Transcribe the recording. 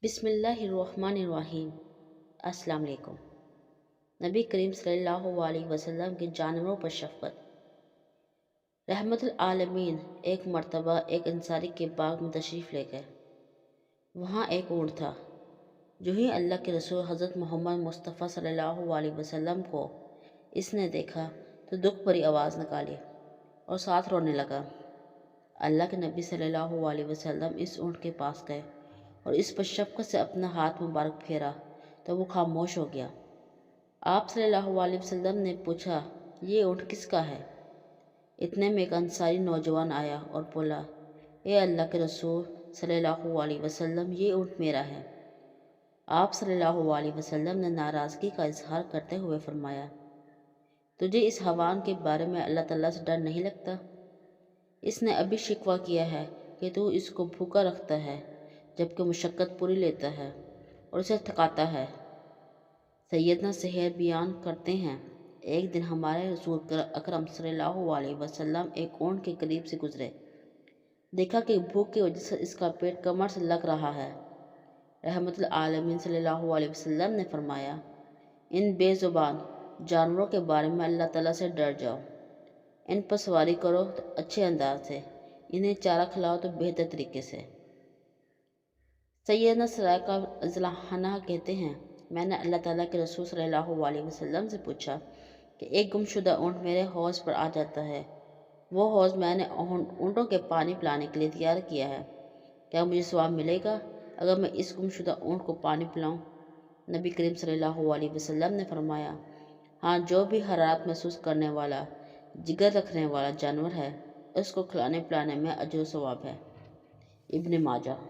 بسم اللہ الرحمن الرحیم۔ السلام علیکم۔ نبی کریم صلی اللہ علیہ وسلم کی جانوروں پر شفقت۔ رحمت العالمین ایک مرتبہ ایک انصاری کے باغ میں تشریف لے گئے۔ وہاں ایک اونٹ تھا۔ جو ہی اللہ کے رسول حضرت محمد مصطفیٰ صلی اللہ علیہ وسلم کو اس نے دیکھا تو دکھ بھری آواز نکالی اور ساتھ رونے لگا۔ اللہ کے نبی صلی اللہ علیہ وسلم اس اونٹ کے پاس گئے اور اس پر شفقت سے اپنا ہاتھ مبارک پھیرا تو وہ خاموش ہو گیا۔ آپ صلی اللہ علیہ وسلم نے پوچھا، یہ اونٹ کس کا ہے؟ اتنے میں ایک انصاری نوجوان آیا اور بولا، اے اللہ کے رسول صلی اللہ علیہ وسلم، یہ اونٹ میرا ہے۔ آپ صلی اللہ علیہ وسلم نے ناراضگی کا اظہار کرتے ہوئے فرمایا، تجھے اس حیوان کے بارے میں اللہ تعالیٰ سے ڈر نہیں لگتا؟ اس نے ابھی شکوہ کیا ہے کہ تو اس کو بھوکا رکھتا ہے جبکہ مشقت پوری لیتا ہے اور اسے تھکاتا ہے۔ سیدنا سہیل بیان کرتے ہیں، ایک دن ہمارے رسول اکرم صلی اللہ علیہ وسلم ایک اونٹ کے قریب سے گزرے۔ دیکھا کہ بھوک کی وجہ سے اس کا پیٹ کمر سے لگ رہا ہے۔ رحمت العالمین صلی اللہ علیہ وسلم نے فرمایا، ان بے زبان جانوروں کے بارے میں اللہ تعالیٰ سے ڈر جاؤ۔ ان پر سواری کرو تو اچھے انداز سے، انہیں چارہ کھلاؤ تو بہتر طریقے سے۔ سیدنا سرائقہ رضی اللہ عنہ کہتے ہیں، میں نے اللہ تعالیٰ کے رسول صلی اللہ علیہ وسلم سے پوچھا کہ ایک گمشدہ اونٹ میرے حوض پر آ جاتا ہے۔ وہ حوض میں نے اونٹوں کے پانی پلانے کے لیے تیار کیا ہے، کیا مجھے ثواب ملے گا اگر میں اس گمشدہ اونٹ کو پانی پلاؤں؟ نبی کریم صلی اللہ علیہ وسلم نے فرمایا، ہاں، جو بھی حرارت محسوس کرنے والا، جگر رکھنے والا جانور ہے، اس کو کھلانے پلانے میں اجر و ثواب ہے۔ ابن ماجہ۔